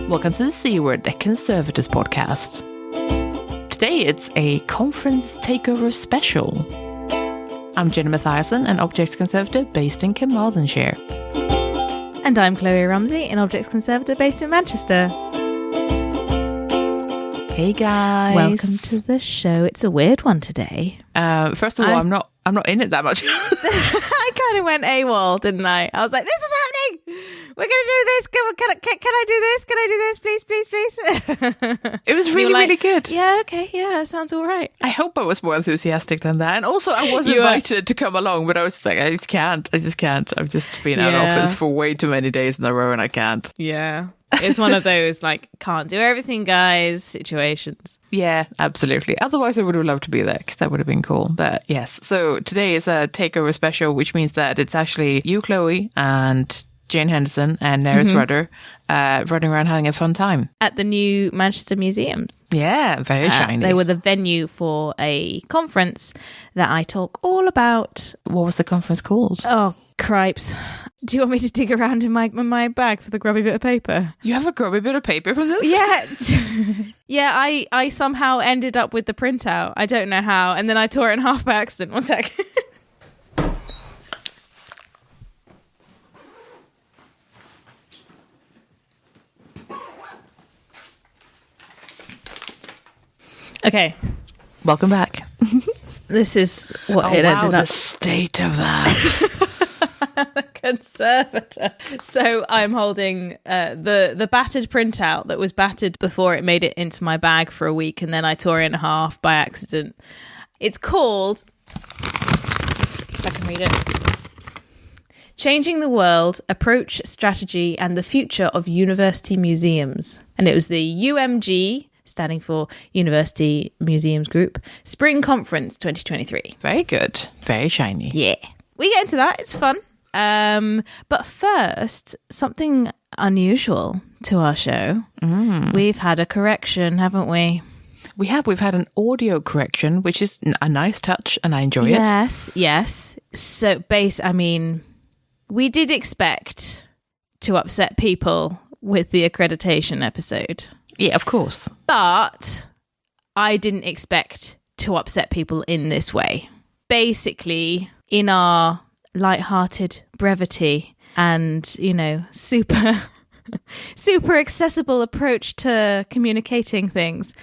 Welcome to the C Word, the Conservators podcast. Today it's a conference takeover special. I'm Jenny Mathiasson, an objects conservator based in Carmarthenshire. And I'm Kloe Rumsey, an objects conservator based in Manchester. Hey guys. Welcome to the show. It's a weird one today. First of all, I'm not in it that much. I kind of went AWOL, didn't I? I was like, this is happening. We're going to do this. Can I do this? Can I do this? Please, please, please. It was really good. Yeah, okay. Yeah, sounds all right. I hope I was more enthusiastic than that. And also I was invited to come along, but I was like, I just can't. I've just been out of office for way too many days in a row and I can't. Yeah. It's one of those, like, can't do everything, guys, situations. Yeah, absolutely. Otherwise, I would have loved to be there because that would have been cool. But yes, so today is a takeover special, which means that it's actually you, Kloe, and Jane Henderson and Nerys Rudder running around having a fun time. At the new Manchester museums. Yeah, very shiny. They were the venue for a conference that I talk all about. What was the conference called? Oh, cripes. Do you want me to dig around in my bag for the grubby bit of paper? You have a grubby bit of paper from this? Yeah. Yeah, I somehow ended up with the printout. I don't know how. And then I tore it in half by accident. One sec. Okay. Welcome back. This is what it ended up. The state of that. Conservator. So I'm holding the battered printout that was battered before it made it into my bag for a week, and then I tore it in half by accident. It's called, if I can read it, Changing the World, Approach, Strategy and the Future of University Museums. And it was the UMG, standing for University Museums Group, Spring Conference 2023. Very good. Very shiny. Yeah. We get into that. It's fun. But first, something unusual to our show. We've had a correction, haven't we? We have. We've had an audio correction, which is a nice touch, and I enjoy it. Yes. So, we did expect to upset people with the accreditation episode. Yeah, of course. But I didn't expect to upset people in this way. Basically, in our light-hearted brevity and, super accessible approach to communicating things,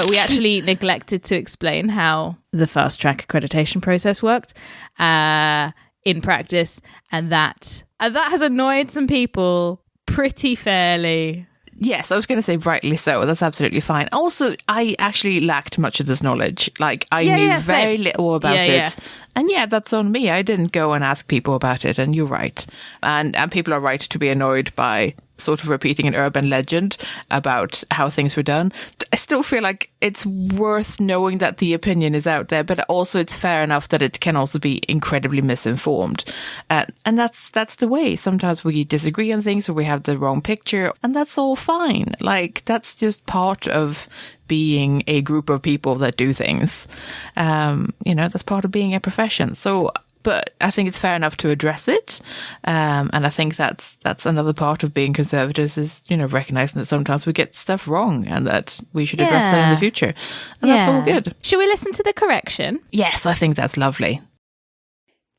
we actually neglected to explain how the fast track accreditation process worked in practice, and that has annoyed some people pretty fairly. Yes, I was going to say rightly so. That's absolutely fine. Also, I actually lacked much of this knowledge. Like, I knew very little about it. Yeah. And yeah, that's on me. I didn't go and ask people about it, and you're right. And people are right to be annoyed by sort of repeating an urban legend about how things were done. I still feel like it's worth knowing that the opinion is out there, but also it's fair enough that it can also be incredibly misinformed. And that's the way. Sometimes we disagree on things or we have the wrong picture, and that's all fine. Like, that's just part of being a group of people that do things. That's part of being a profession. So, but I think it's fair enough to address it. And I think that's another part of being conservators is, recognizing that sometimes we get stuff wrong and that we should address that in the future. And that's all good. Should we listen to the correction? Yes, I think that's lovely.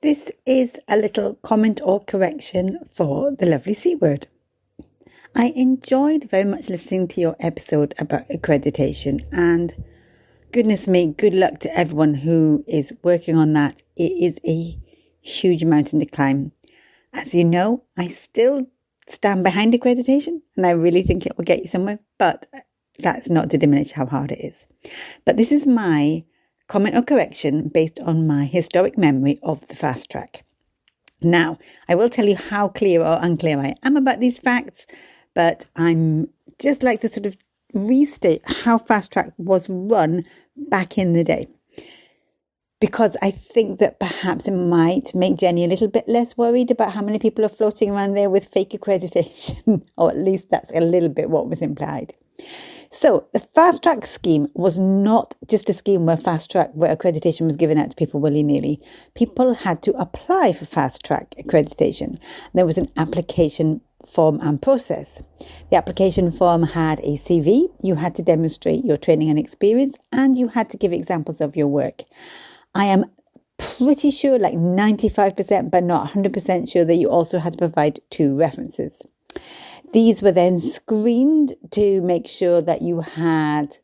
This is a little comment or correction for the lovely C word. I enjoyed very much listening to your episode about accreditation, and goodness me, good luck to everyone who is working on that. It is a huge mountain to climb. As you know, I still stand behind accreditation, and I really think it will get you somewhere, but that's not to diminish how hard it is. But this is my comment or correction based on my historic memory of the fast track. Now, I will tell you how clear or unclear I am about these facts, but I'm just like to sort of restate how fast track was run back in the day, because I think that perhaps it might make Jenny a little bit less worried about how many people are floating around there with fake accreditation, or at least that's a little bit what was implied. So the fast track scheme was not just a scheme where accreditation was given out to people willy-nilly. People had to apply for fast track accreditation. There was an application form and process. The application form had a CV, you had to demonstrate your training and experience, and you had to give examples of your work. I am pretty sure, like 95%, but not 100% sure, that you also had to provide 2 references. These were then screened to make sure that you had,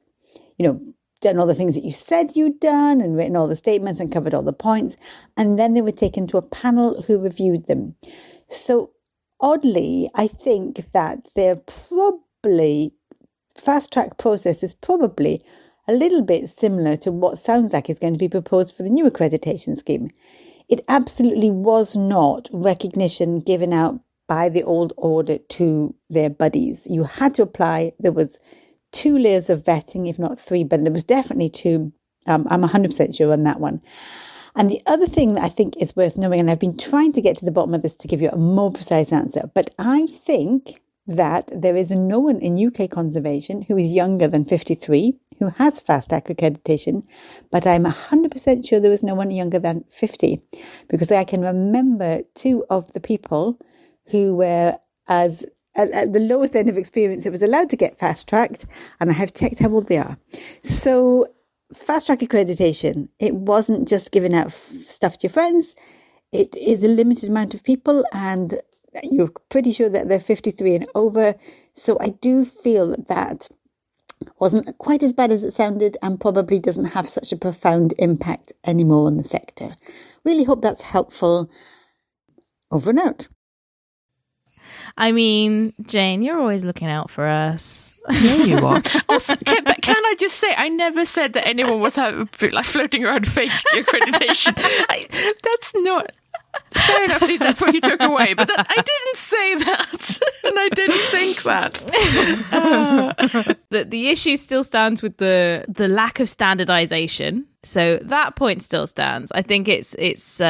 done all the things that you said you'd done and written all the statements and covered all the points. And then they were taken to a panel who reviewed them. So oddly, I think that fast track process is probably a little bit similar to what sounds like is going to be proposed for the new accreditation scheme. It absolutely was not recognition given out by the old order to their buddies. You had to apply. There was 2 layers of vetting, if not 3, but there was definitely 2. I'm 100% sure on that one. And the other thing that I think is worth knowing, and I've been trying to get to the bottom of this to give you a more precise answer, but I think that there is no one in UK conservation who is younger than 53 who has fast track accreditation, but I'm 100% sure there was no one younger than 50, because I can remember 2 of the people who were at the lowest end of experience that was allowed to get fast tracked, and I have checked how old they are. So fast track accreditation, it wasn't just giving out stuff to your friends. It is a limited amount of people, and you're pretty sure that they're 53 and over. So I do feel that wasn't quite as bad as it sounded, and probably doesn't have such a profound impact anymore on the sector. Really hope that's helpful. Over and out. I mean, Jane, you're always looking out for us. Yeah, you are. Also, can I just say, I never said that anyone was floating around fake accreditation. That's not... Fair enough, that's what you took away. But I didn't say that. And I didn't think that. The issue still stands with the lack of standardization. So that point still stands. I think it's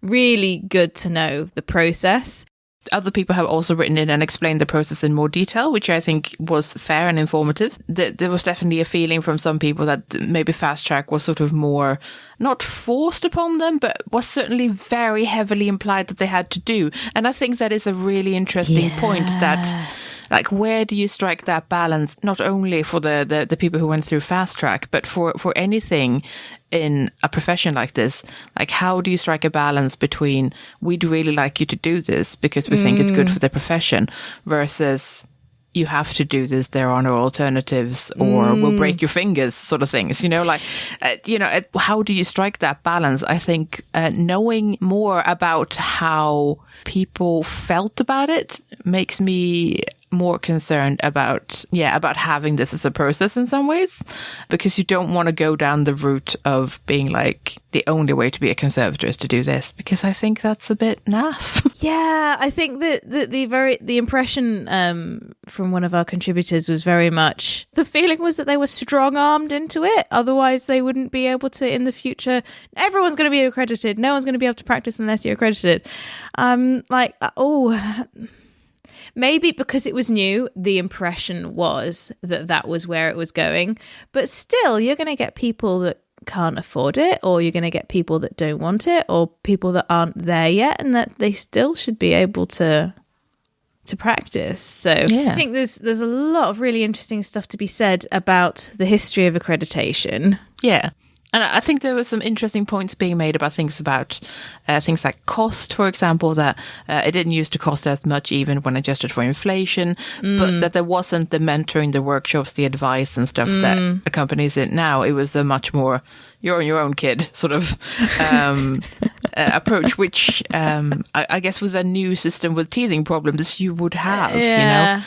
really good to know the process. Other people have also written in and explained the process in more detail, which I think was fair and informative. There was definitely a feeling from some people that maybe fast track was sort of more not forced upon them, but was certainly very heavily implied that they had to do. And I think that is a really interesting point, that like, where do you strike that balance, not only for the people who went through fast track, but for anything in a profession like this? Like, how do you strike a balance between, we'd really like you to do this because we think it's good for the profession, versus you have to do this, there are no alternatives, or we'll break your fingers, sort of things, how do you strike that balance? I think knowing more about how people felt about it makes me more concerned about having this as a process in some ways, because you don't want to go down the route of being like, the only way to be a conservator is to do this, because I think that's a bit naff. Yeah, I think that the impression from one of our contributors was very much, the feeling was that they were strong-armed into it, otherwise they wouldn't be able to in the future. Everyone's going to be accredited, no one's going to be able to practice unless you're accredited. Maybe because it was new, the impression was that was where it was going. But still, you're going to get people that can't afford it, or you're going to get people that don't want it, or people that aren't there yet, and that they still should be able to practice. So I think there's a lot of really interesting stuff to be said about the history of accreditation. Yeah. And I think there were some interesting points being made about things like cost, for example, that it didn't used to cost as much even when adjusted for inflation, but that there wasn't the mentoring, the workshops, the advice and stuff that accompanies it now. It was a much more you're on your own, kid sort of approach, which I guess with a new system with teething problems you would have,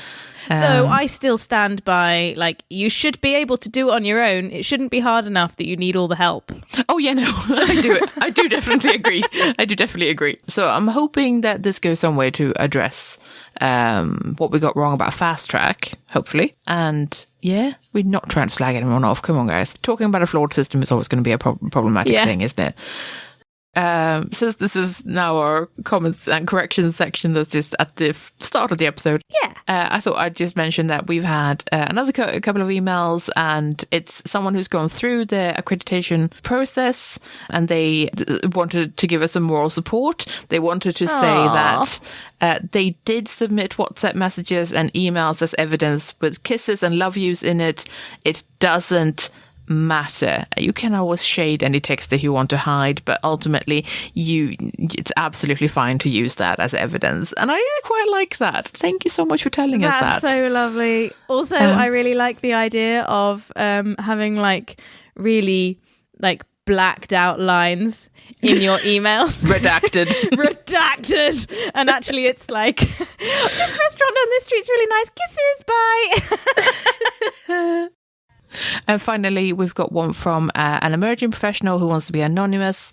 Though I still stand by, like, you should be able to do it on your own. It shouldn't be hard enough that you need all the help. Oh, yeah, no, I do it. I do definitely agree. I do definitely agree. So I'm hoping that this goes some way to address what we got wrong about fast track, hopefully. And yeah, we're not trying to slag anyone off. Come on, guys. Talking about a flawed system is always going to be a problematic thing, isn't it? Since this is now our comments and corrections section that's just at the start of the episode, I thought I'd just mention that we've had another couple of emails, and it's someone who's gone through the accreditation process, and they wanted to give us some moral support. They wanted to say that they did submit WhatsApp messages and emails as evidence with kisses and love yous in it. It doesn't matter. You can always shade any text that you want to hide, but ultimately it's absolutely fine to use that as evidence, and I quite like that. Thank you so much for telling us that. That's so lovely. Also, I really like the idea of having like really like blacked out lines in your emails. Redacted. And actually it's like, this restaurant on this street's really nice, kisses, bye. And finally, we've got one from an emerging professional who wants to be anonymous,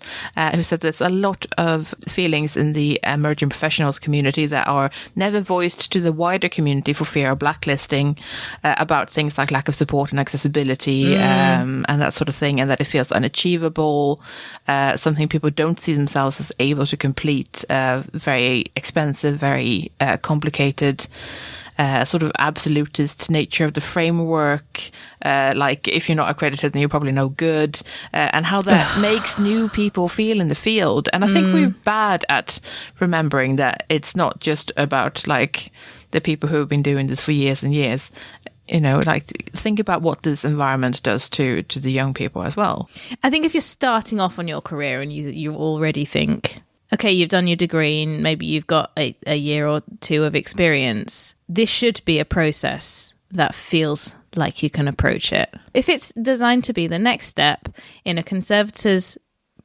who said there's a lot of feelings in the emerging professionals community that are never voiced to the wider community for fear of blacklisting, about things like lack of support and accessibility, and that sort of thing, and that it feels unachievable, something people don't see themselves as able to complete, very expensive, very complicated, sort of absolutist nature of the framework, like if you're not accredited then you're probably no good, and how that makes new people feel in the field. And I think we're bad at remembering that it's not just about like the people who have been doing this for years and years. You know, like think about what this environment does to the young people as well. I think if you're starting off on your career and you already think, okay, you've done your degree and maybe you've got a year or two of experience, this should be a process that feels like you can approach it. If it's designed to be the next step in a conservator's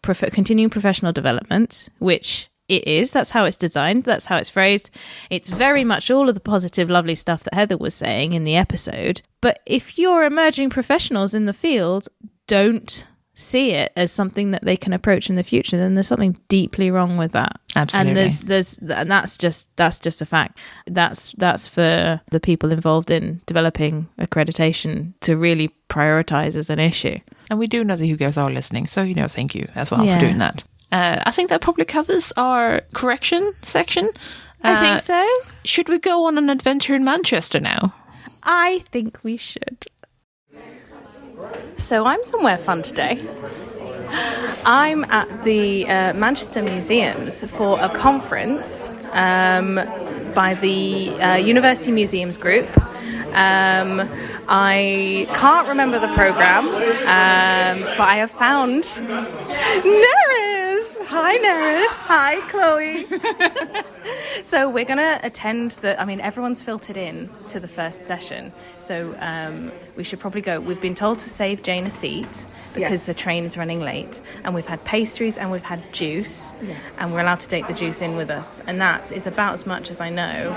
continuing professional development, which it is, that's how it's designed, that's how it's phrased. It's very much all of the positive, lovely stuff that Heather was saying in the episode. But if your emerging professionals in the field don't see it as something that they can approach in the future, then there's something deeply wrong with that. Absolutely. And that's just a fact. That's for the people involved in developing accreditation to really prioritize as an issue. And we do know that you guys are listening, so thank you as well for doing that. I think that probably covers our correction section. I think so. Should we go on an adventure in Manchester now? I think we should. So I'm somewhere fun today. I'm at the Manchester Museums for a conference by the University Museums Group. I can't remember the programme, but I have found Nerys. Hi, Nerys. Hi, Chloe. So we're going to attend everyone's filtered in to the first session. So we should probably go. We've been told to save Jane a seat because the train is running late. And we've had pastries and we've had juice. Yes. And we're allowed to take the juice in with us. And that is about as much as I know.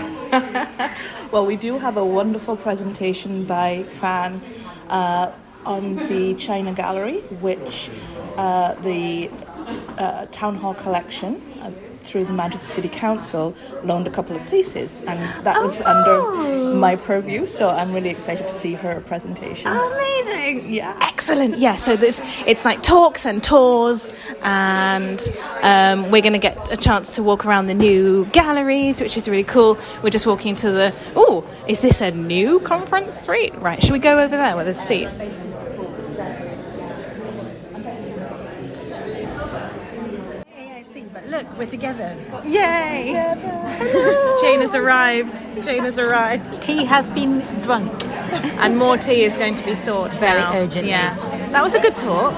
Well, we do have a wonderful presentation by Fan on the China Gallery, which the Town Hall Collection through the Manchester City Council loaned a couple of pieces, and that was under my purview, so I'm really excited to see her presentation. Amazing. Yeah. Excellent. Yeah, so it's like talks and tours, and we're going to get a chance to walk around the new galleries, which is really cool. We're just walking to is this a new conference suite? Right, should we go over there where there's seats? Look, we're together. Yay! Jane has arrived. Tea has been drunk. And more tea is going to be sought very now. urgently. Yeah. That was a good talk.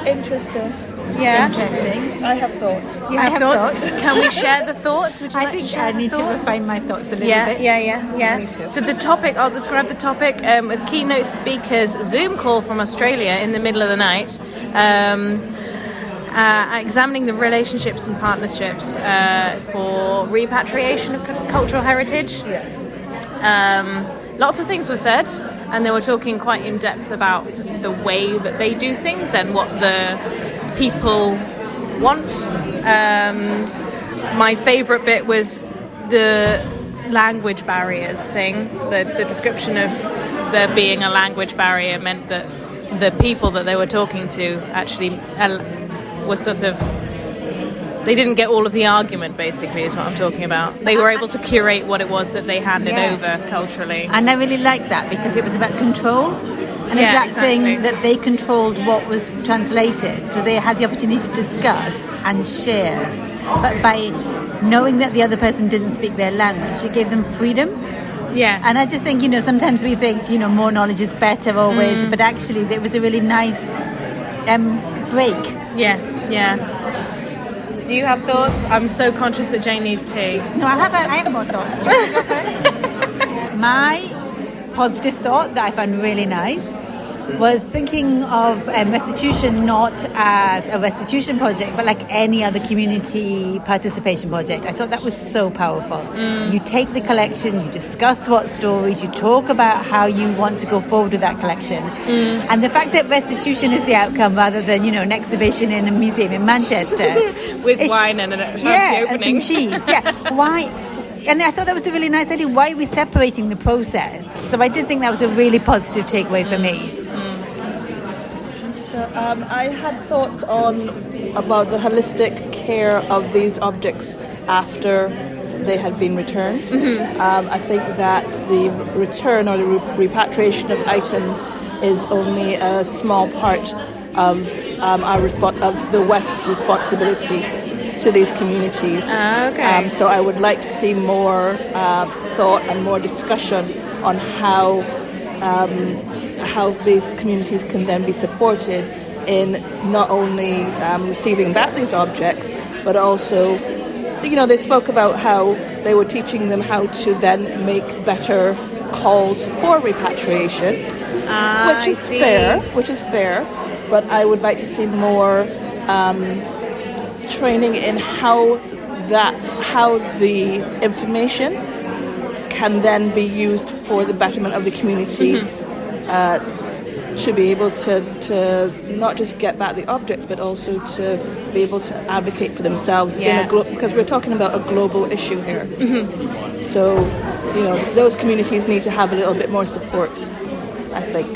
Interesting. Yeah. Interesting. I have thoughts. You have thoughts? Can we share the thoughts? Would you like to share I need to refine my thoughts a little bit. Yeah. So the topic, I'll describe the topic, was keynote speakers Zoom call from Australia in the middle of the night. Examining the relationships and partnerships for repatriation of cultural heritage. Yes. Lots of things were said, and they were talking quite in depth about the way that they do things and what the people want. My favourite bit was the language barriers thing. The description of there being a language barrier meant that the people that they were talking to actually was sort of they didn't get all of the argument, basically, is what I'm talking about. They were able to curate what it was that they handed over culturally. And I really liked that because it was about control. And it's that thing that they controlled what was translated. So they had the opportunity to discuss and share. But by knowing that the other person didn't speak their language, it gave them freedom. Yeah. And I just think, sometimes we think, more knowledge is better always. But actually, it was a really nice break. Yeah. Do you have thoughts? I'm so conscious that Jane needs tea. No, I have more thoughts. Do you want to go first? My positive thought that I found really nice was thinking of restitution not as a restitution project, but like any other community participation project. I thought that was so powerful. You take the collection, you discuss what stories, you talk about how you want to go forward with that collection. And the fact that restitution is the outcome rather than, an exhibition in a museum in Manchester. With wine and a fancy opening. And some cheese. Why? And I thought that was a really nice idea. Why are we separating the process? So I did think that was a really positive takeaway for me. So I had thoughts about the holistic care of these objects after they had been returned. I think that the return or the repatriation of items is only a small part of of the West's responsibility to these communities. So I would like to see more thought and more discussion on how these communities can then be supported in not only receiving back these objects, but also, they spoke about how they were teaching them how to then make better calls for repatriation, which is fair. But I would like to see more training in how the information can then be used for the betterment of the community, to be able to not just get back the objects, but also to be able to advocate for themselves because we're talking about a global issue here. So, those communities need to have a little bit more support, I think.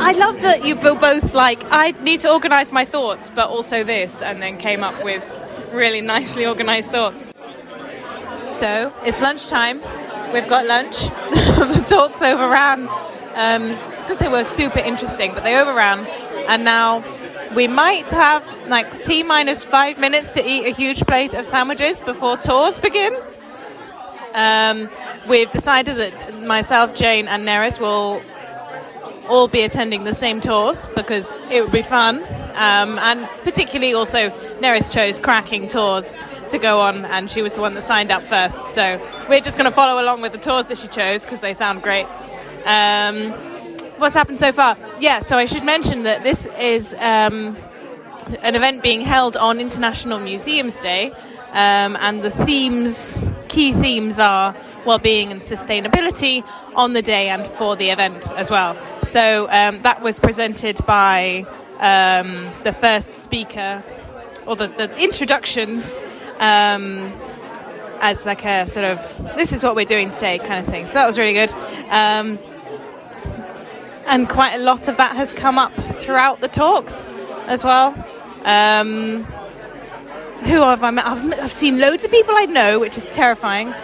I love that you were both like, I need to organise my thoughts, but also this, and then came up with really nicely organised thoughts. So, it's lunchtime. We've got lunch. The talks overran because they were super interesting, but they overran. And now we might have T minus 5 minutes to eat a huge plate of sandwiches before tours begin. We've decided that myself, Jane, and Nerys will all be attending the same tours because it would be fun. And particularly also, Nerys chose cracking tours to go on, and she was the one that signed up first. So we're just going to follow along with the tours that she chose because they sound great. What's happened so far? Yeah, so I should mention that this is an event being held on International Museums Day, and the key themes are well-being and sustainability on the day and for the event as well. So that was presented by the first speaker, or the introductions, as like a sort of, this is what we're doing today kind of thing. So that was really good. And quite a lot of that has come up throughout the talks as well. Who have I met? I've seen loads of people I know, which is terrifying.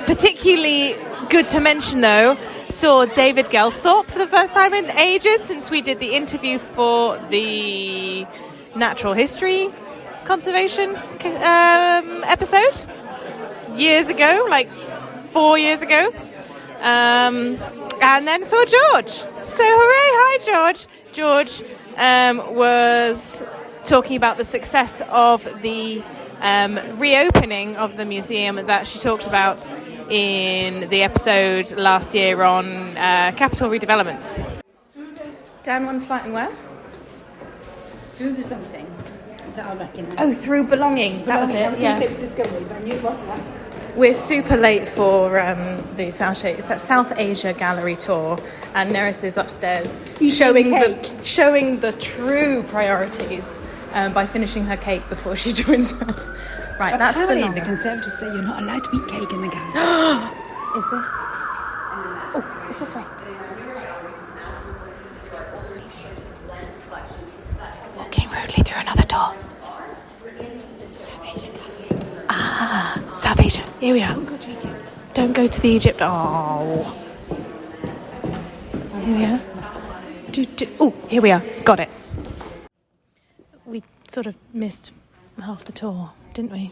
Particularly good to mention, though, saw David Gelsthorpe for the first time in ages since we did the interview for the Natural History Conservation episode years ago, like 4 years ago. And then saw George. So hooray, hi George. George was talking about the success of the reopening of the museum that she talked about in the episode last year on capital redevelopments. Down one flight and where? Through the something that I recognise. Oh, through belonging. That was it. I was going to say it was Discovery, but I knew it wasn't that. We're super late for the South Asia Gallery tour, and Nerys is upstairs showing the true priorities by finishing her cake before she joins us. Right, that's apparently the conservators say you're not allowed to eat cake in the gallery. Is this? Oh, it's this way. Walking rudely through another door. Here we are. Don't go to the Egypt. Oh. Here we are. Oh, here we are. Got it. We sort of missed half the tour, didn't we?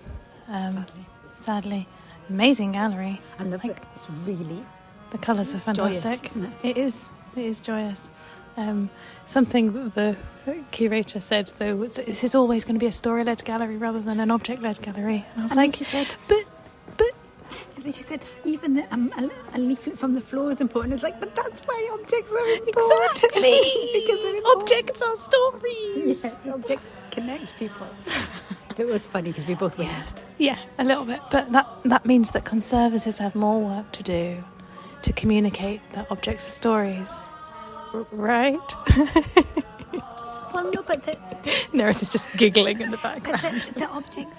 Sadly. Amazing gallery. I love it. It's really... The colours are fantastic. Joyous, isn't it? It is joyous. Something that the curator said, though, was this is always going to be a story-led gallery rather than an object-led gallery. And I was like, she said, but... And then she said, even a leaflet from the floor is important. It's like, but that's why objects are important. Exactly. Because they're important. Objects are stories. Yeah, objects connect people. So it was funny because we both witnessed. Yeah, a little bit. But that means that conservators have more work to do to communicate that objects are stories. Right? Well, no, but Nerys is just giggling in the background. the objects,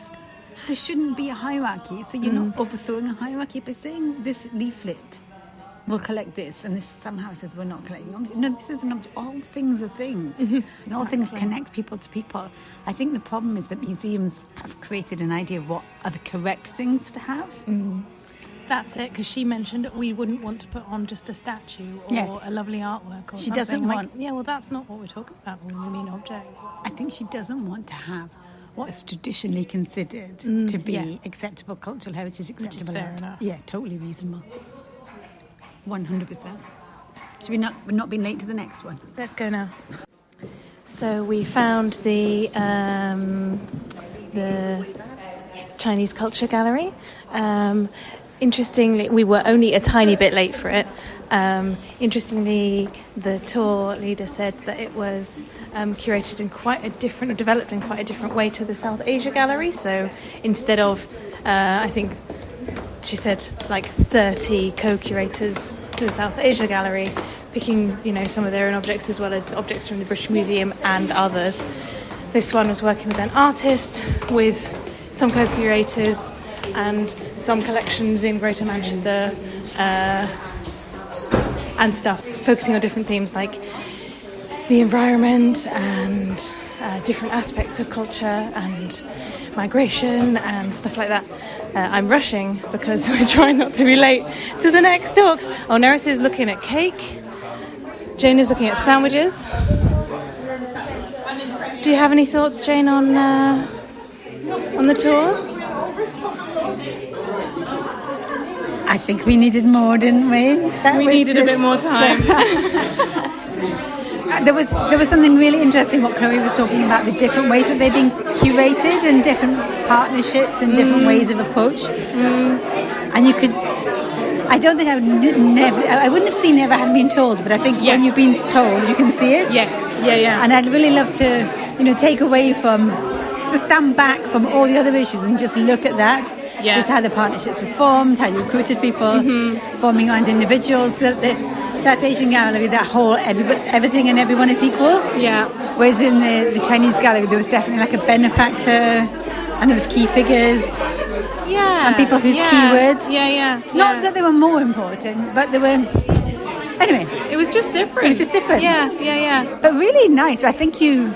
there shouldn't be a hierarchy. So you're not overthrowing a hierarchy by saying this leaflet will collect this, and this somehow says we're not collecting objects. No, this is an object. All things are things. And all things connect people to people. I think the problem is that museums have created an idea of what are the correct things to have. That's it, because she mentioned that we wouldn't want to put on just a statue or a lovely artwork or She something. doesn't want... Yeah, well, that's not what we're talking about when we mean objects. I think she doesn't want to have what is traditionally considered to be acceptable cultural heritage, acceptable. Which is fair enough. Yeah, totally reasonable. 100%. Should we not? We're not being late to the next one. Let's go now. So we found the Chinese Culture Gallery. Interestingly, we were only a tiny bit late for it. Interestingly, the tour leader said that it was curated in quite a different, or developed in quite a different way to the South Asia Gallery. So instead of, I think she said, like 30 co-curators to the South Asia Gallery, picking, some of their own objects as well as objects from the British Museum and others. This one was working with an artist, with some co-curators, and some collections in Greater Manchester and stuff, focusing on different themes like the environment and different aspects of culture and migration and stuff like that. I'm rushing because we're trying not to be late to the next talks. Oh, Nerys is looking at cake. Jane is looking at sandwiches. Do you have any thoughts, Jane, on the tours? I think we needed more, didn't we? We needed a bit more time. There was something really interesting what Kloe was talking about, the different ways that they've been curated and different partnerships and different ways of approach. And you could... I don't think I wouldn't have seen Never Had Been Told, but I think when you've been told, you can see it. Yeah. And I'd really love to, take away from... to stand back from all the other issues and just look at that. Yeah. Just how the partnerships were formed, how you recruited people, forming around individuals. The South Asian Gallery, that whole everything and everyone is equal. Yeah. Whereas in the Chinese Gallery, there was definitely like a benefactor, and there was key figures. Yeah. And people whose keywords. Yeah. Not that they were more important, but they were... Anyway. It was just different. It was just different. Yeah. But really nice. I think you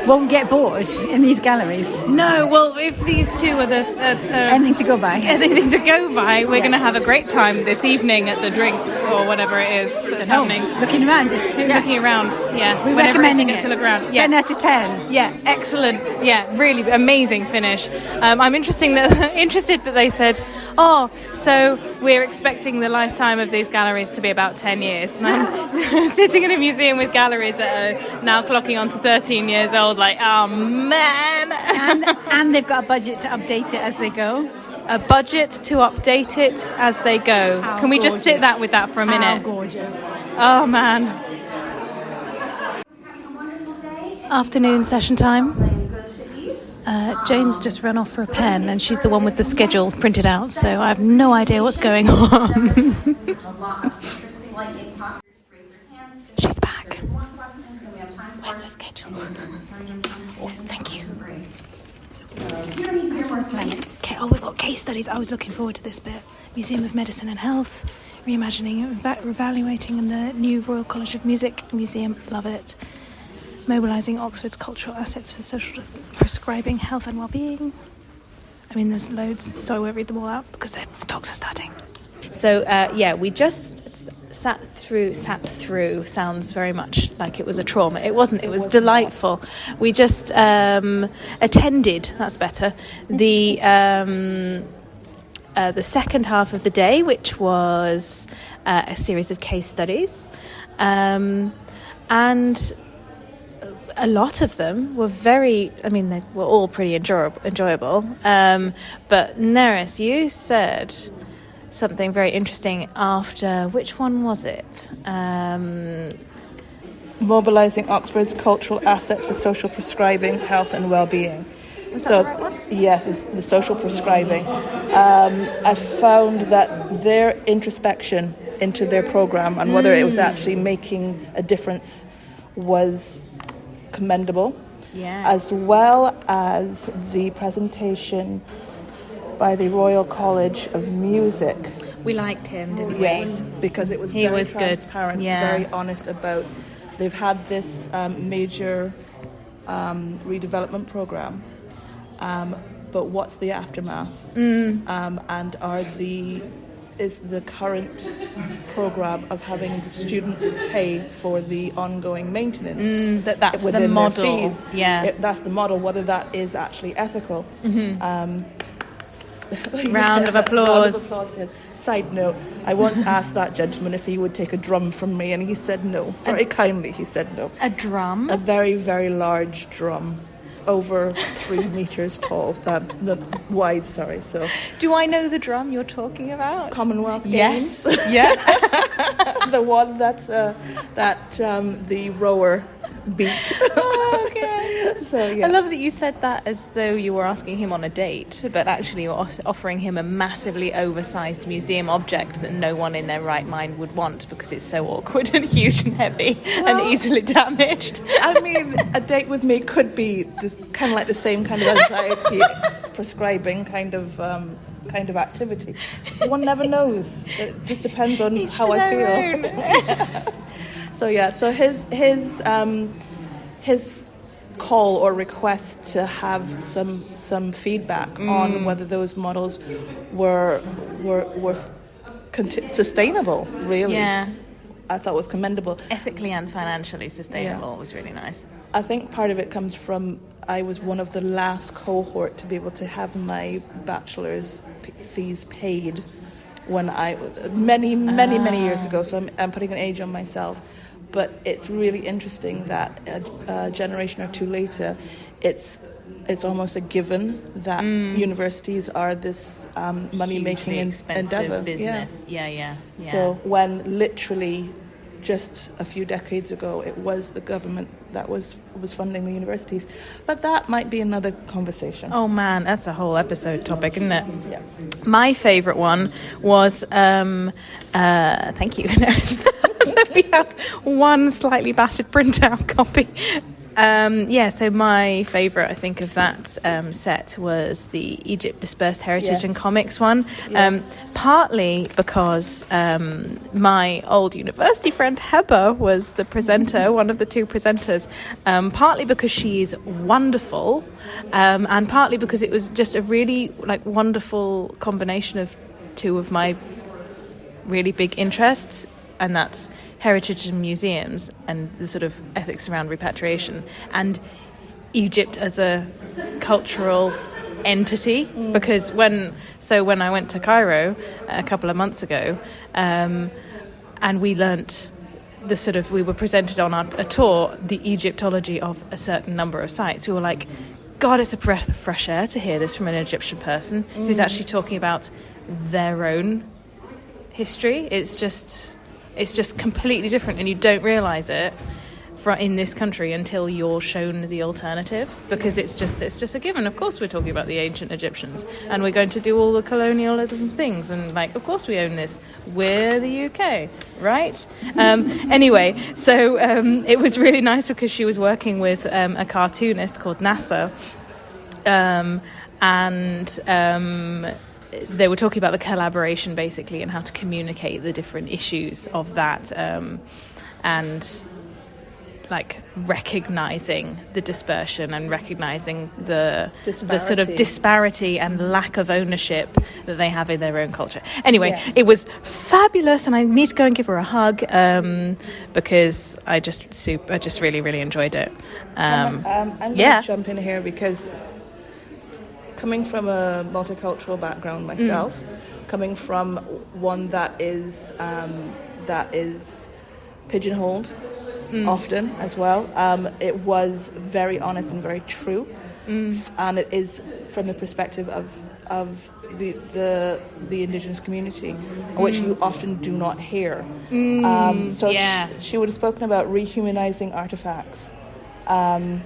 won't get bored in these galleries. No, well, if these two are anything to go by. Anything to go by, we're going to have a great time this evening at the drinks or whatever it is that's happening. Looking around. Looking around, yeah. We're Whenever recommending it. To look around. 10 out of 10. Yeah, excellent. Yeah, really amazing finish. I'm interested that they said, so we're expecting the lifetime of these galleries to be about 10 years. And I'm sitting in a museum with galleries that are now clocking on to 13 years old, like, oh man. and they've got a budget to update it as they go. A budget to update it as they go. How Can we gorgeous. just sit that with that for a minute? How gorgeous. Oh man. Afternoon session time. Jane's just run off for a pen and she's the one with the schedule printed out, so I have no idea what's going on. She's back. Where's the schedule? Oh, thank you. Okay, we've got case studies. I was looking forward to this bit. Museum of Medicine and Health, reimagining and evaluating in the new Royal College of Music Museum. Love it. Mobilising Oxford's cultural assets for social prescribing health and well-being. I mean, there's loads, so I won't read them all out because their talks are starting. So, we just sat through, sounds very much like it was a trauma. It wasn't, it was delightful. Not. We just attended, that's better, the second half of the day, which was a series of case studies. And a lot of them were they were all pretty enjoyable. But Nerys, you said something very interesting after, which one was it? Mobilising Oxford's cultural assets for social prescribing, health and well-being. Was that the right one? Yeah, the social prescribing. I found that their introspection into their programme and whether it was actually making a difference was commendable. Yeah. As well as the presentation by the Royal College of Music. We liked him, didn't we? Yes, because it was very transparent, very honest about they've had this major redevelopment programme, but what's the aftermath? And is the current programme of having the students pay for the ongoing maintenance that's within the model. Their fees. Yeah, that's the model. Whether that is actually ethical. Round of applause. To him. Side note, I once asked that gentleman if he would take a drum from me, and he said no. Very kindly, he said no. A drum? A very, very large drum. Over 3 meters tall, wide. Sorry. So, do I know the drum you're talking about? Commonwealth Games? Yes. Yeah. The one that the rower beat. Oh, okay. So yeah. I love that you said that as though you were asking him on a date, but actually you're offering him a massively oversized museum object that no one in their right mind would want because it's so awkward and huge and heavy and easily damaged. I mean, a date with me could be kind of like the same kind of anxiety prescribing kind of activity. One never knows. It just depends on how I feel. So his call or request to have some feedback on whether those models were sustainable, really. Yeah. I thought was commendable. Ethically and financially sustainable was really nice. I think part of it comes from I was one of the last cohort to be able to have my bachelor's fees paid when I was many years ago. So I'm putting an age on myself. But it's really interesting that a generation or two later, it's almost a given that universities are this money-making endeavour. Business. Yeah. So when literally just a few decades ago, it was the government that was funding the universities. But that might be another conversation. Oh man, that's a whole episode topic, isn't it? Yeah. My favourite one was thank you. We have one slightly battered printout copy. So my favourite, I think, of that set was the Egypt Dispersed Heritage and Comics one. Yes. Partly because my old university friend Heba was the presenter, one of the two presenters. Partly because she's wonderful, and partly because it was just a really wonderful combination of two of my really big interests, and that's heritage and museums and the sort of ethics around repatriation and Egypt as a cultural entity. Because when I went to Cairo a couple of months ago, and we learnt we were presented on a tour the Egyptology of a certain number of sites, we were like, God, it's a breath of fresh air to hear this from an Egyptian person who's actually talking about their own history. It's just completely different, and you don't realise it in this country until you're shown the alternative, because it's just a given. Of course we're talking about the ancient Egyptians, and we're going to do all the colonialism things, and of course we own this. We're the UK, right? Anyway, so it was really nice because she was working with a cartoonist called Nasser, they were talking about the collaboration basically and how to communicate the different issues of that, and like recognizing the dispersion and recognizing the sort of disparity and lack of ownership that they have in their own culture. Anyway, It was fabulous, and I need to go and give her a hug because I just really, really enjoyed it. I'm going to jump in here because coming from a multicultural background myself, coming from one that is pigeonholed often as well, it was very honest and very true, and it is from the perspective of the indigenous community, which you often do not hear. She would have spoken about rehumanizing artifacts, and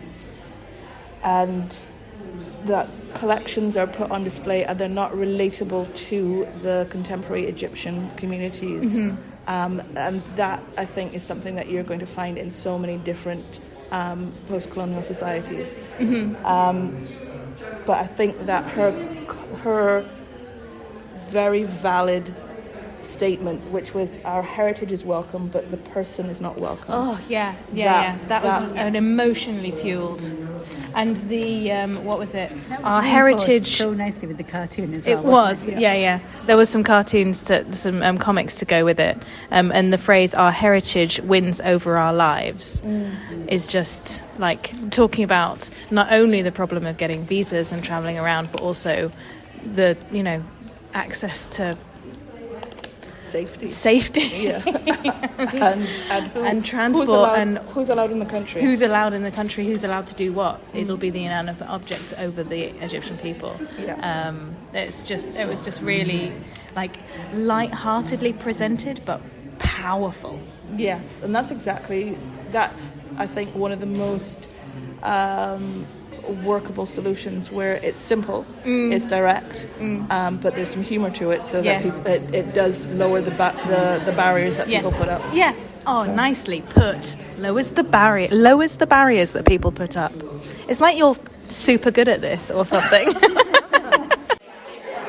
that collections are put on display and they're not relatable to the contemporary Egyptian communities. And that, I think, is something that you're going to find in so many different post-colonial societies. But I think that her very valid statement, which was our heritage is welcome, but the person is not welcome. Oh, yeah. That was an emotionally fueled. And the, what was it? Our heritage. So nicely with the cartoon as well. It was, yeah. There was some cartoons, some comics to go with it. And the phrase, our heritage wins over our lives, is just like talking about not only the problem of getting visas and travelling around, but also the, access to safety, and transport, who's allowed in the country, who's allowed to do what. It'll be the inanimate objects over the Egyptian people. It was just really like light-heartedly presented, but powerful. Yes, and that's I think one of the most workable solutions, where it's simple, it's direct, but there's some humor to it, so that it does lower the barriers that people put up. Yeah. Oh, so. Nicely put. Lowers the barriers that people put up. It's like you're super good at this or something.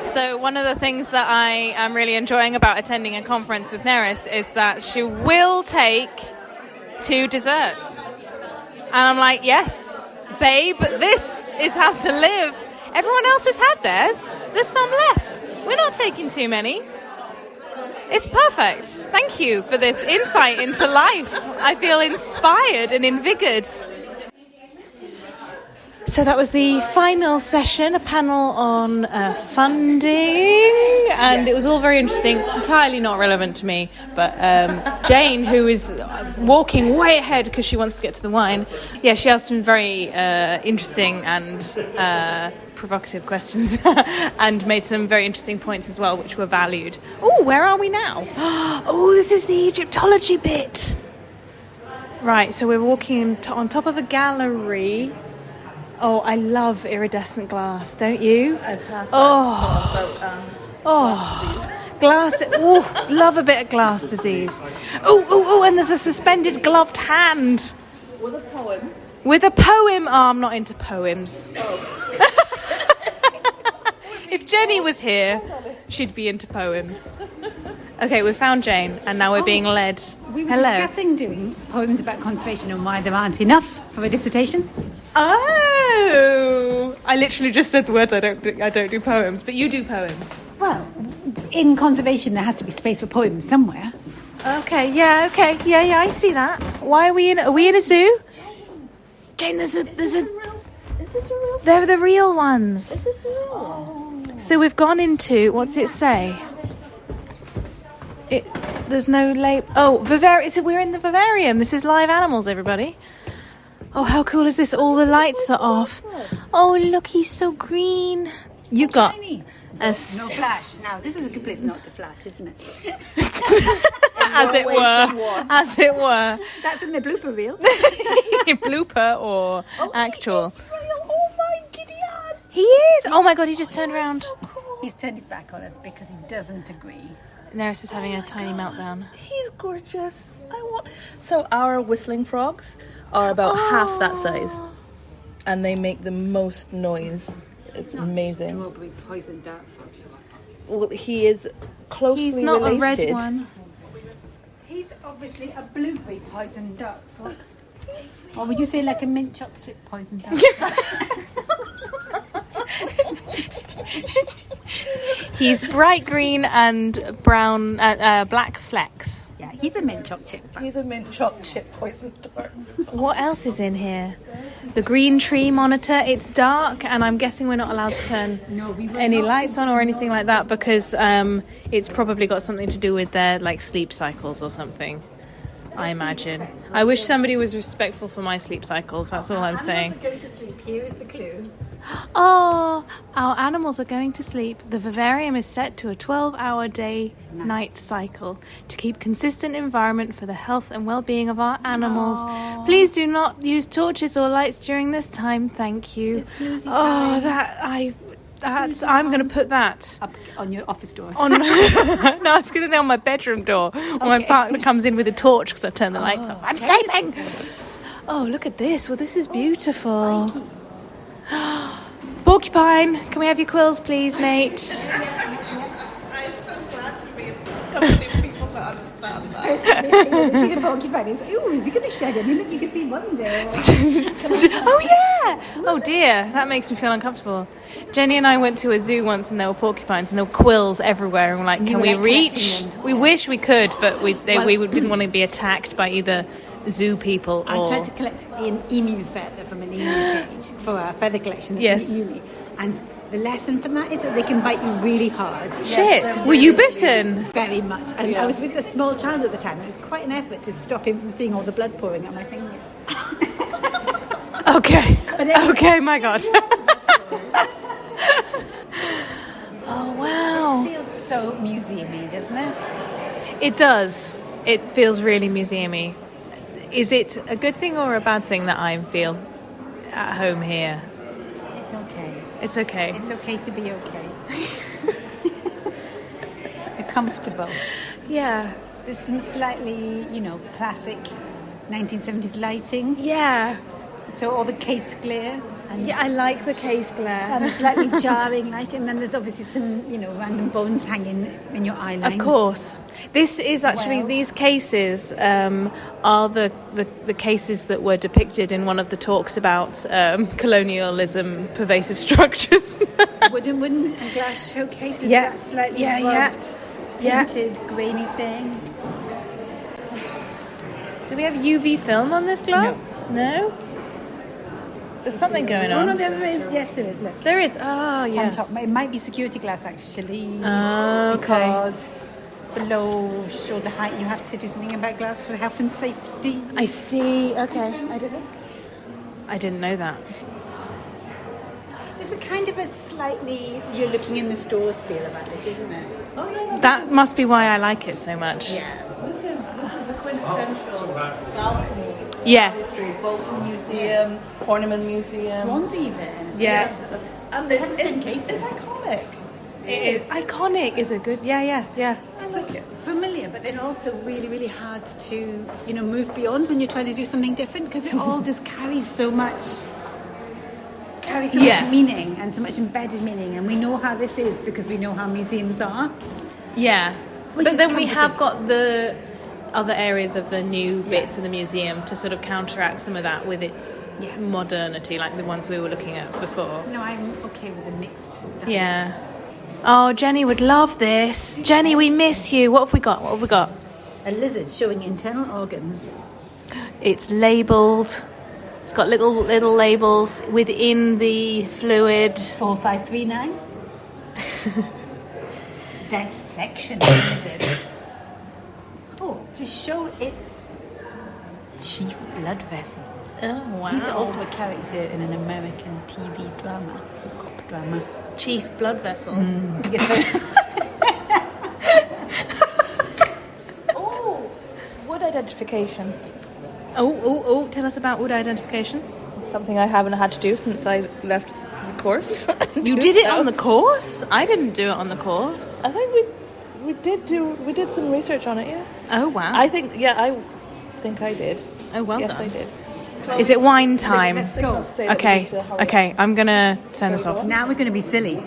So one of the things that I am really enjoying about attending a conference with Nerys is that she will take 2 desserts. And I'm like, yes, babe, this is how to live. Everyone else has had theirs. There's some left. We're not taking too many. It's perfect. Thank you for this insight into life. I feel inspired and invigorated. So that was the final session, a panel on funding, and it was all very interesting, entirely not relevant to me, but Jane, who is walking way ahead because she wants to get to the wine, she asked some very interesting and provocative questions and made some very interesting points as well, which were valued. Oh, where are we now? Oh, this is the Egyptology bit. Right, so we're walking on top of a gallery. Oh, I love iridescent glass, don't you? I passed glass. Oh, love a bit of glass disease. Oh, and there's a suspended gloved hand. With a poem. Oh, I'm not into poems. Oh. If Jenny was here, she'd be into poems. Okay, we found Jane, and now we're being led. We were discussing doing poems about conservation and why there aren't enough for a dissertation. Oh, I literally just said the words. I don't do poems, but you do poems. Well, in conservation, there has to be space for poems somewhere. Okay, yeah, I see that. Why are we in a zoo? Jane, there's a. Is this a real? They're the real ones. Is this the real one? So we've gone into, what's it say? There's no label. Oh, we're in the vivarium. This is live animals, everybody. Oh, how cool is this? All the lights are off. Oh, look, he's so green. You got tiny. No flash. Now, this is a good place not to flash, isn't it? As it were. That's in the blooper reel. Blooper or actual. Oh, my giddy ad. He is. Oh, my God, he just turned around. So cool. He's turned his back on us because he doesn't agree. Nerys is having a tiny meltdown. He's gorgeous. So our whistling frogs are about half that size, and they make the most noise. It's amazing. Strawberry poison dart frog. Well, he is closely related. He's not a red one. He's obviously a blueberry poison dart frog. Or would you say like a mint chocolate poison dart? He's bright green and brown, black flecks. Yeah, he's a mint choc chip. He's a mint choc chip poison dart. What else is in here? The green tree monitor. It's dark, and I'm guessing we're not allowed to turn any lights on or anything like that because it's probably got something to do with their like sleep cycles or something. I imagine. I wish somebody was respectful for my sleep cycles. That's all I'm saying. I'm going to sleep. Here is the clue. Oh, our animals are going to sleep. The vivarium is set to a 12-hour day-night cycle to keep consistent environment for the health and well-being of our animals. Aww. Please do not use torches or lights during this time. Thank you. I'm going to put that up on your office door. No, I was going to say on my bedroom door. When my partner comes in with a torch because I've turned the lights off. I'm sleeping. Oh, look at this. Well, this is beautiful. Porcupine, can we have your quills, please, mate? I'm so glad to be in company with people that understand that. See the porcupine is, ooh, is he going to shed any? Look, you can see one there. Oh, yeah. Oh, dear. That makes me feel uncomfortable. Jenny and I went to a zoo once and there were porcupines and there were quills everywhere. And we're like, can we reach? We wish we could, but we didn't want to be attacked by either zoo people or... I tried to collect an emu feather from an emu cage for our feather collection. Yes. And the lesson from that is that they can bite you really hard. Shit, were you bitten? Very much. And I was with a small child at the time. It was quite an effort to stop him from seeing all the blood pouring out my fingers. Okay. Okay, my God. Oh, wow. It feels so museum-y, doesn't it? It does. It feels really museum-y. Is it a good thing or a bad thing that I feel at home here? It's okay. It's okay. It's okay to be okay. You're comfortable. Yeah. There's some slightly, classic 1970s lighting. Yeah. So all the case glare. And I like the case glare. And a slightly jarring lighting. And then there's obviously some, random bones hanging in your eye line. Of course. This is actually, these cases are the cases that were depicted in one of the talks about colonialism, pervasive structures. wooden and glass showcases. Yeah. That slightly rubbed, painted, grainy thing. Do we have UV film on this glass? No? There's something going on. No, there is. Yes, there is. Look. There is. Oh, yes. On top. It might be security glass, actually. Okay. Because below shoulder height, you have to do something about glass for health and safety. I see. Okay. I didn't know that. There's a kind of a slightly you're looking in the stores feel about it, isn't it? Oh, yeah, no, that must be why I like it so much. Yeah. This is the quintessential balcony. Yeah. History. Bolton Museum, Horniman Museum. Swansea even. Yeah. And it's iconic. It is. Iconic is a good... Yeah. It's familiar, but then also really, really hard to, move beyond when you're trying to do something different because it all just carries so much meaning and so much embedded meaning. And we know how this is because we know how museums are. Yeah. But then we have got the other areas of the new bits of the museum to sort of counteract some of that with its modernity, like the ones we were looking at before. No, I'm okay with a mixed diet. Yeah. Oh, Jenny would love this. Jenny, we miss you. What have we got? A lizard showing internal organs. It's labelled. It's got little labels within the fluid. 4539. Dissection lizard. Oh, to show its chief blood vessels. Oh, wow. He's also a character in an American TV drama, a cop drama. Chief blood vessels. Oh, wood identification. Oh, tell us about wood identification. Something I haven't had to do since I left the course. You did it on the course? I didn't do it on the course. I think we did some research on it, yeah. Oh, wow. I think I did. Oh, well yes, done. I did. Is it wine time? Let's go. Okay, I'm going to turn this off. Now we're going to be silly.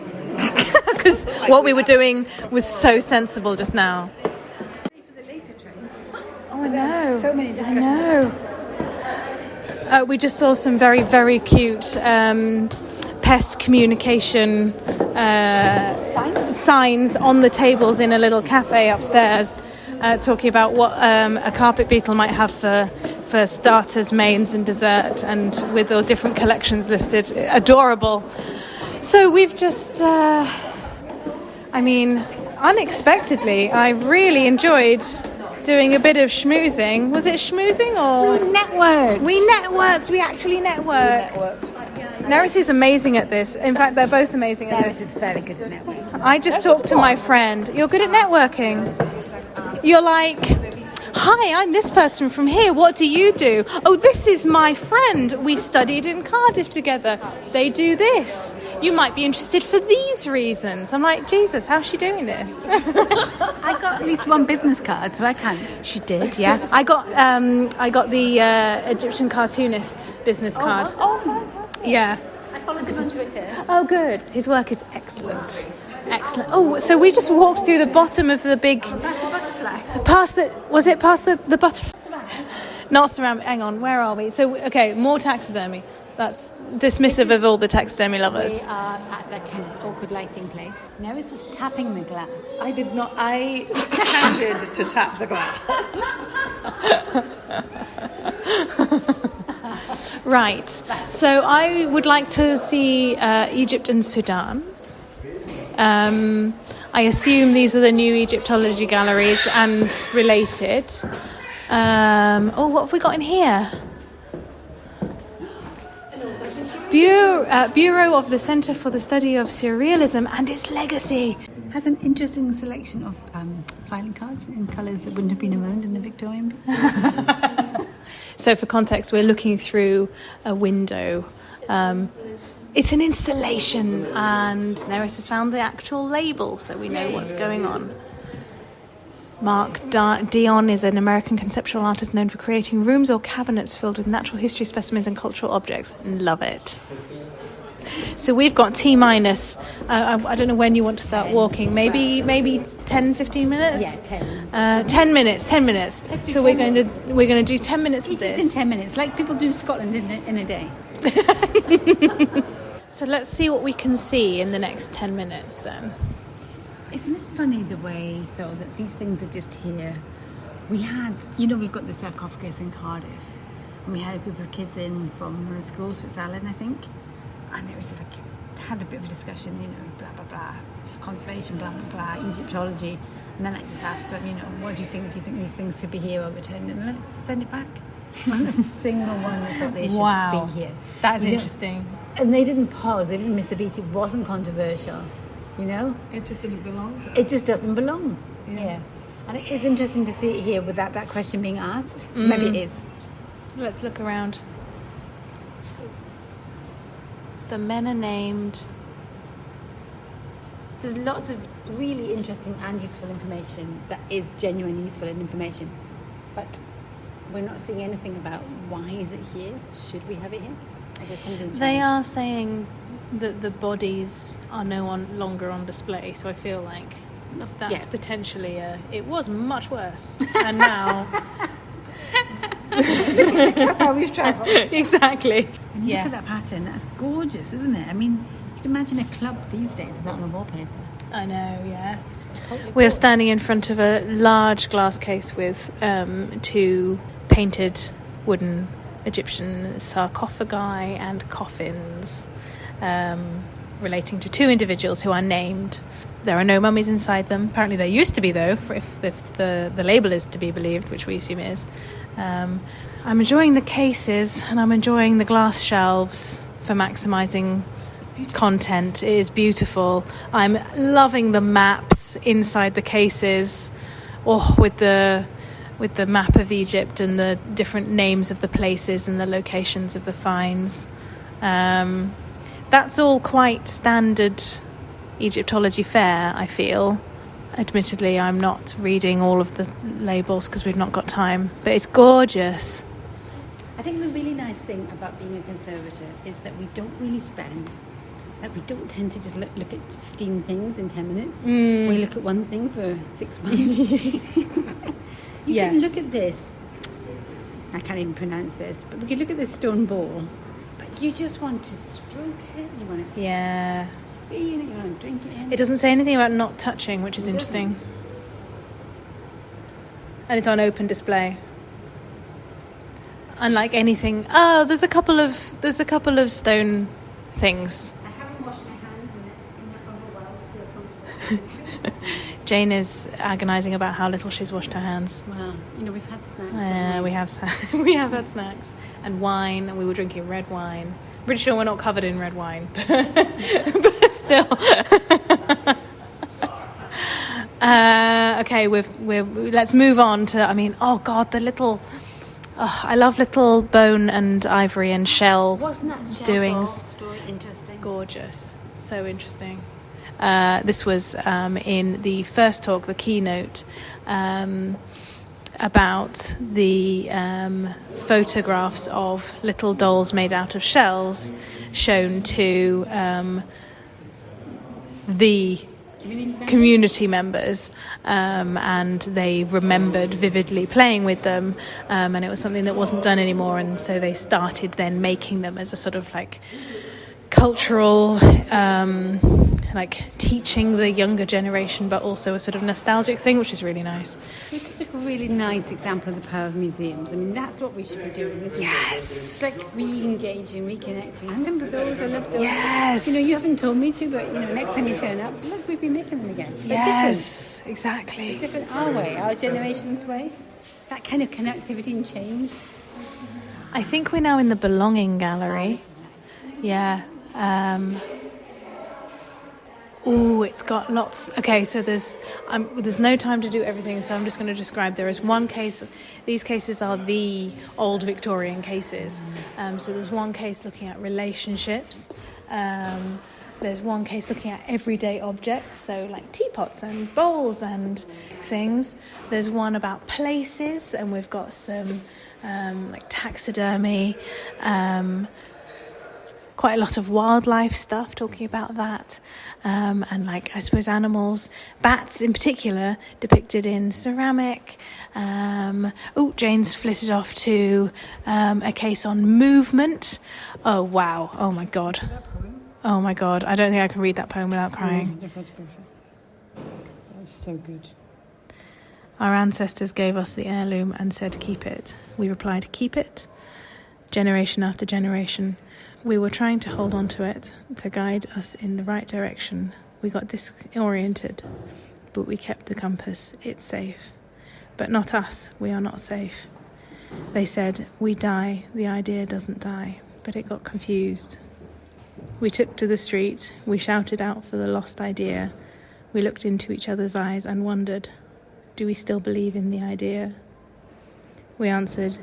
Because what we were doing was so sensible just now. For the later train. Oh, I know. So many I discussions. know. we just saw some very, very cute pest communication signs on the tables in a little cafe upstairs, talking about what a carpet beetle might have for starters, mains and dessert, and with all different collections listed. Adorable. So we've just, unexpectedly, I really enjoyed doing a bit of schmoozing. Was it schmoozing or? We actually networked. Nerys is amazing at this. In fact, they're both amazing at this. Nerys is very good at networking. I just talked to my friend. You're good at networking. You're like, hi, I'm this person from here. What do you do? Oh, this is my friend. We studied in Cardiff together. They do this. You might be interested for these reasons. I'm like, Jesus, how's she doing this? I got at least one business card, so I can. She did, yeah. I got the Egyptian cartoonist's business card. Oh, fantastic. Yeah. I followed him on Twitter. Oh, good. His work is excellent. Excellent. Oh, so we just walked through the bottom of the big... Butterfly. Past the butterfly? Not ceramic. Hang on, where are we? So, okay, more taxidermy. That's dismissive of all the taxidermy lovers. We are at that kind of awkward lighting place. Nerys is tapping the glass. I did not. I pretended to tap the glass. Right. So I would like to see Egypt and Sudan. I assume these are the new Egyptology galleries and related. What have we got in here? Bureau of the Centre for the Study of Surrealism and its Legacy. Has an interesting selection of filing cards in colours that wouldn't have been around in the Victorian period. So for context, we're looking through a window. It's an installation, and Nerys has found the actual label, so we know what's going on. Mark Dion is an American conceptual artist known for creating rooms or cabinets filled with natural history specimens and cultural objects. Love it. So we've got T-minus. I don't know when you want to start walking. Maybe 10, 15 minutes? Yeah, 10. 10 minutes. So we're going to do 10 minutes of this. In 10 minutes, like people do Scotland in a day. So let's see what we can see in the next 10 minutes then. Isn't it funny the way, though, that these things are just here? We had, we've got the sarcophagus in Cardiff, and we had a group of kids in from one of the schools for Salad, I think, and it was had a bit of a discussion, blah, blah, blah, conservation, blah, blah, blah, Egyptology, and then I just asked them, what do you think? Do you think these things should be here or returned? And let's send it back. Wasn't a single one that thought they should be here. That's interesting. And they didn't pause, they didn't miss a beat, it wasn't controversial. It just didn't belong to us. It just doesn't belong. Yeah. And it is interesting to see it here without that question being asked. Maybe it is. Let's look around. The men are named. There's lots of really interesting and useful information that is genuinely useful information. But we're not seeing anything about why is it here? Should we have it here? They are saying that the bodies are no longer on display, so I feel like that's potentially it was much worse, and now look how we've travelled. Exactly. And look at that pattern, that's gorgeous, isn't it? I mean, you can imagine a club these days without on a wallpaper. I know, yeah. Totally We're standing in front of a large glass case with 2 painted wooden Egyptian sarcophagi and coffins relating to 2 individuals who are named. There are no mummies inside them. Apparently there used to be, though, if the label is to be believed, which we assume it is. I'm enjoying the cases and I'm enjoying the glass shelves for maximising content. It is beautiful. I'm loving the maps inside the cases, with the map of Egypt and the different names of the places and the locations of the finds. That's all quite standard Egyptology fare, I feel. Admittedly, I'm not reading all of the labels because we've not got time, but it's gorgeous. I think the really nice thing about being a conservator is that we don't really spend, we don't tend to just look at 15 things in 10 minutes. We look at one thing for 6 months. You can look at this I can't even pronounce this, but we could look at this stone ball. But you just want to stroke it. You want to be in it. You want to drink it in. It doesn't say anything about not touching, which is interesting. And it's on open display. Unlike anything. Oh, there's a couple of stone things. I haven't washed my hands in a while to feel comfortable. Jane is agonising about how little she's washed her hands. Well, we've had snacks. We have had snacks and wine, and we were drinking red wine. Pretty sure we're not covered in red wine, but still. Okay, let's move on to. I mean, oh God, the little. Oh, I love little bone and ivory and shell Wasn't that shell doings. story interesting? Gorgeous, so interesting. This was in the first talk, the keynote, about the photographs of little dolls made out of shells shown to the community members, and they remembered vividly playing with them, and it was something that wasn't done anymore, and so they started then making them as a sort of like cultural like teaching the younger generation, but also a sort of nostalgic thing, which is really nice. This is a really nice example of the power of museums. I mean, that's what we should be doing, isn't it? Yes. It's like re-engaging, reconnecting. I remember those. I loved those. Yes. You haven't told me to, but next time you turn up, look, we've been making them again. They're Yes, exactly. different our way, our generation's way. That kind of connectivity and change. I think we're now in the belonging gallery. Yeah. It's got lots. Okay, so there's no time to do everything, so I'm just going to describe. There is one case. These cases are the old Victorian cases. So there's one case looking at relationships. There's one case looking at everyday objects, so like teapots and bowls and things. There's one about places, and we've got some like taxidermy. Quite a lot of wildlife stuff talking about that, and like I suppose animals, bats in particular, depicted in ceramic. Jane's flitted off to a case on movement. Oh wow! Oh my god! Oh my god! I don't think I can read that poem without crying. That's so good. Our ancestors gave us the heirloom and said, "Keep it." We replied, "Keep it." Generation after generation. We were trying to hold on to it, to guide us in the right direction. We got disoriented, but we kept the compass. It's safe. But not us. We are not safe. They said, we die. The idea doesn't die. But it got confused. We took to the street. We shouted out for the lost idea. We looked into each other's eyes and wondered, do we still believe in the idea? We answered,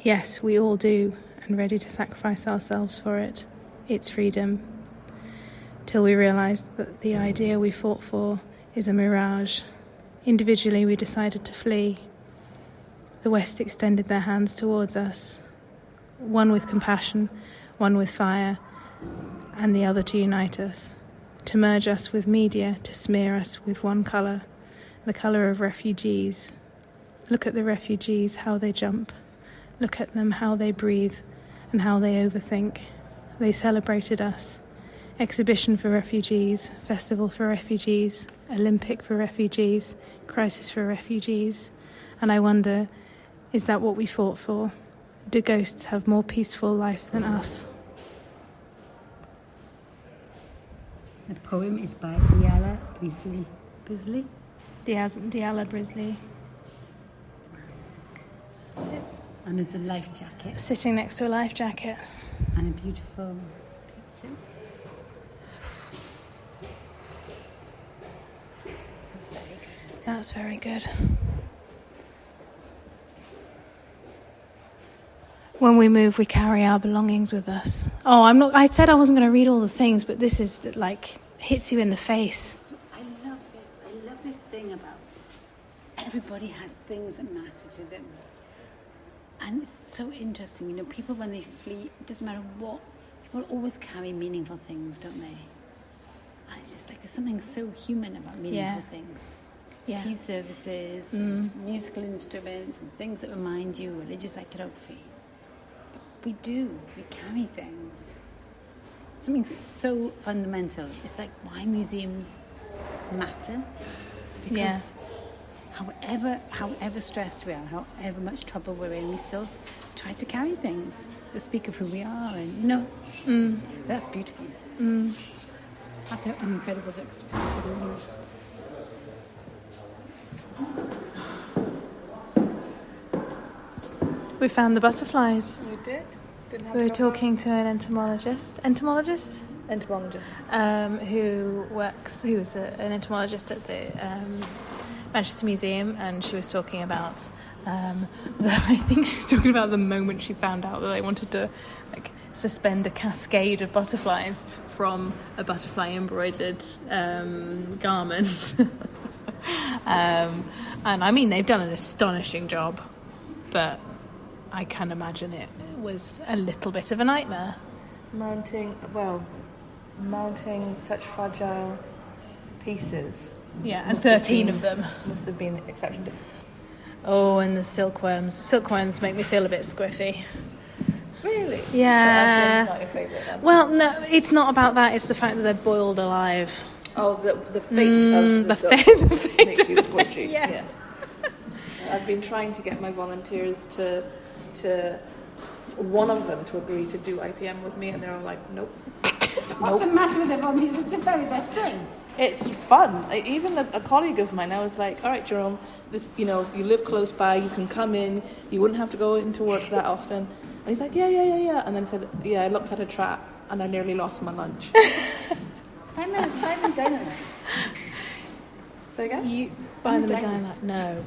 yes, we all do. And ready to sacrifice ourselves for it. It's freedom. Till we realised that the idea we fought for is a mirage. Individually we decided to flee. The West extended their hands towards us, one with compassion, one with fire, and the other to unite us, to merge us with media, to smear us with one colour, the colour of refugees. Look at the refugees, how they jump. Look at them, how they breathe. And how they overthink. They celebrated us. Exhibition for refugees, festival for refugees, Olympic for refugees, crisis for refugees. And I wonder, is that what we fought for? Do ghosts have more peaceful life than us? The poem is by Diala Brisley. Diala Brisley. And there's a life jacket. Sitting next to a life jacket. And a beautiful picture. That's very good. That's very good. When we move, we carry our belongings with us. Oh, I said I wasn't going to read all the things, but this is like hits you in the face. I love this thing about everybody has things that matter to them. And it's so interesting, people when they flee, it doesn't matter what, people always carry meaningful things, don't they? And it's just like there's something so human about meaningful things. tea services, and musical instruments, and things that remind you of religious iconography. But we carry things. Something so fundamental. It's like why museums matter. Because however stressed we are, however much trouble we're in, we still try to carry things that speak of who we are, and that's beautiful. That's an incredible juxtaposition. We found the butterflies. We did. We were talking to an entomologist, who's an entomologist at the Manchester Museum, and she was talking about I think she was talking about the moment she found out that they wanted to suspend a cascade of butterflies from a butterfly embroidered garment. And I mean, they've done an astonishing job, but I can imagine it was a little bit of a nightmare. Mounting such fragile pieces. Yeah, and 13 of them. Must have been exceptional. Oh, and the silkworms. Silkworms make me feel a bit squiffy. Really? Yeah. So not your favourite then? Well, no, it's not about that. It's the fact that they're boiled alive. Oh, the fate of the fate makes you squishy. Yes. Yeah. I've been trying to get my volunteers to one of them to agree to do IPM with me, and they're all like, nope. What's the matter with everyone? This is the very best thing. It's fun. Even a colleague of mine, I was like, all right, Jerome, this, you live close by, you can come in, you wouldn't have to go into work that often. And he's like, yeah. And then he said, I looked at a trap and I nearly lost my lunch. Buy them a dynamite. Say again? You buy them a dynamite? No.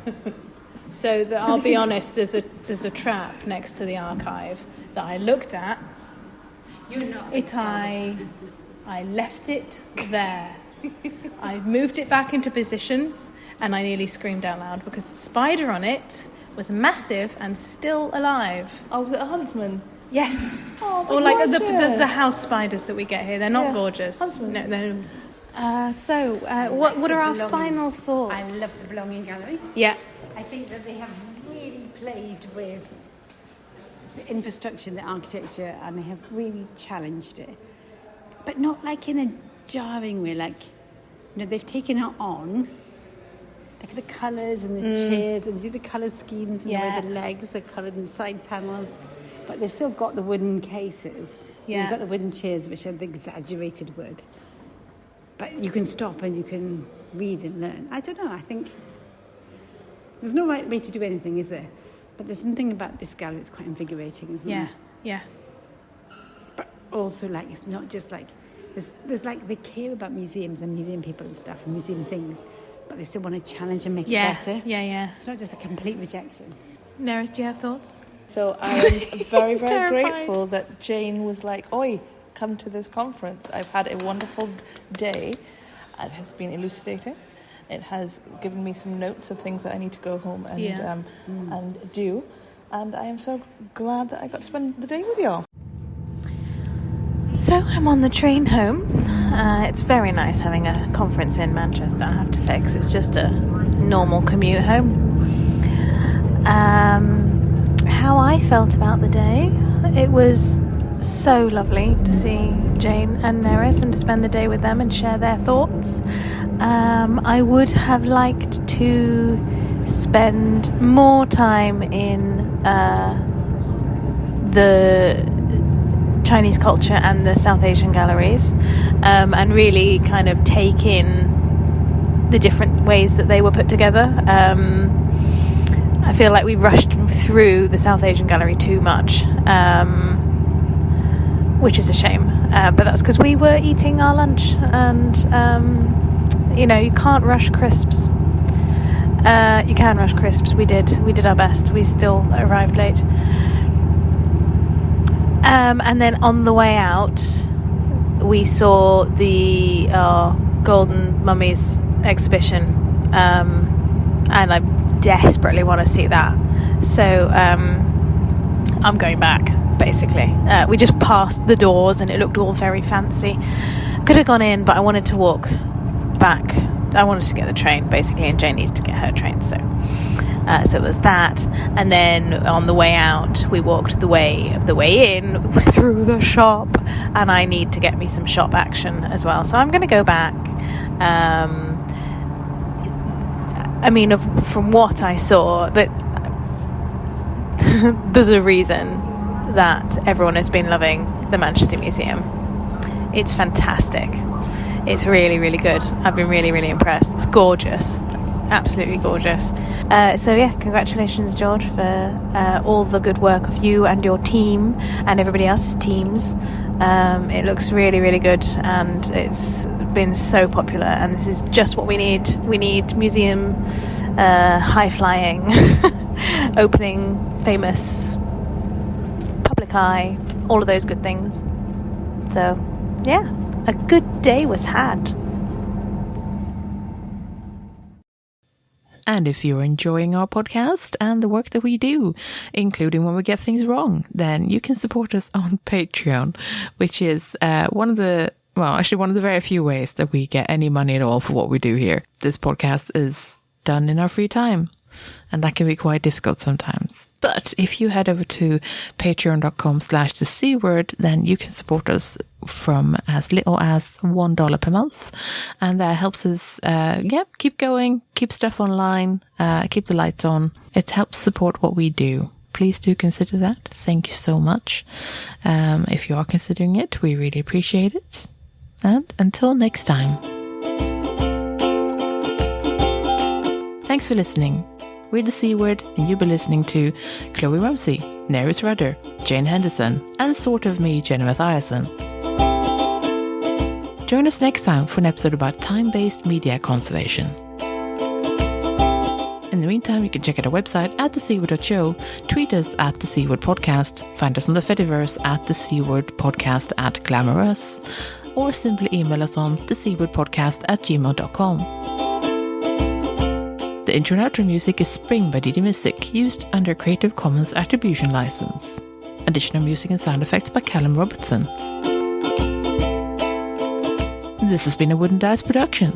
So I'll be honest, there's a trap next to the archive that I looked at. I left it there. I moved it back into position, and I nearly screamed out loud because the spider on it was massive and still alive. Oh, was it a huntsman? Yes. Oh, or like the house spiders that we get here. They're not gorgeous. Huntsman. No. What are our final thoughts? I love the Belonging Gallery. Yeah. I think that they have really played with the infrastructure, the architecture, and they have really challenged it. But not like in a jarring way, they've taken it on. Like the colours and the chairs, and see the colour schemes, and the way the legs are coloured and side panels. But they've still got the wooden cases. Yeah. You've got the wooden chairs, which are the exaggerated wood. But you can stop and you can read and learn. I don't know, I think there's no right way to do anything, is there? But there's something about this gallery that's quite invigorating, isn't there? Yeah. But also, it's not just there's they care about museums and museum people and stuff and museum things, but they still want to challenge and make it better. Yeah. It's not just a complete rejection. Nerys, do you have thoughts? So I am very, very grateful that Jane was like, oi, come to this conference. I've had a wonderful day. It has been elucidating. It has given me some notes of things that I need to go home and do. And I am so glad that I got to spend the day with y'all. So I'm on the train home. It's very nice having a conference in Manchester, I have to say, because it's just a normal commute home. How I felt about the day, it was so lovely to see Jane and Nerys and to spend the day with them and share their thoughts. I would have liked to spend more time in the Chinese culture and the South Asian galleries, and really kind of take in the different ways that they were put together. I feel like we rushed through the South Asian gallery too much, which is a shame, but that's because we were eating our lunch, and you can't rush crisps. You can rush crisps. We did our best. We still arrived late. And then on the way out, we saw the Golden Mummies exhibition, and I desperately want to see that. So I'm going back, basically. We just passed the doors and it looked all very fancy. Could have gone in, but I wanted to walk back to get the train basically, and Jane needed to get her train, so it was that. And then on the way out, we walked the way in through the shop, and I need to get me some shop action as well, so I'm going to go back. I mean, from what I saw, that there's a reason that everyone has been loving the Manchester Museum. It's fantastic. It's really, really good. I've been really, really impressed. It's gorgeous. Absolutely gorgeous. So yeah, congratulations, George, for all the good work of you and your team and everybody else's teams. It looks really, really good, and it's been so popular, and this is just what we need. We need museum high-flying, opening, famous, public eye, all of those good things. So yeah, a good day was had. And if you're enjoying our podcast and the work that we do, including when we get things wrong, then you can support us on Patreon, which is one of the very few ways that we get any money at all for what we do here. This podcast is done in our free time, and that can be quite difficult sometimes. But if you head over to patreon.com/thecword, then you can support us from as little as $1 per month, and that helps us keep going, keep stuff online, keep the lights on. It helps support what we do. Please do consider that. Thank you so much. If you are considering it, we really appreciate it. And until next time, thanks for listening. We're the C Word, and you've been listening to Kloe Rumsey, Nerys Rudder, Jane Henderson, and sort of me, Jenny Mathiasson. Join us next time for an episode about time-based media conservation. In the meantime, you can check out our website at thecword.show, tweet us at the C Word Podcast, find us on the Fediverse at the C Word Podcast @Glamorous, or simply email us on thecwordpodcast@gmail.com. The intro and outro music is Spring by Didi Music, used under Creative Commons Attribution License. Additional music and sound effects by Callum Robertson. This has been a Wooden Dice production.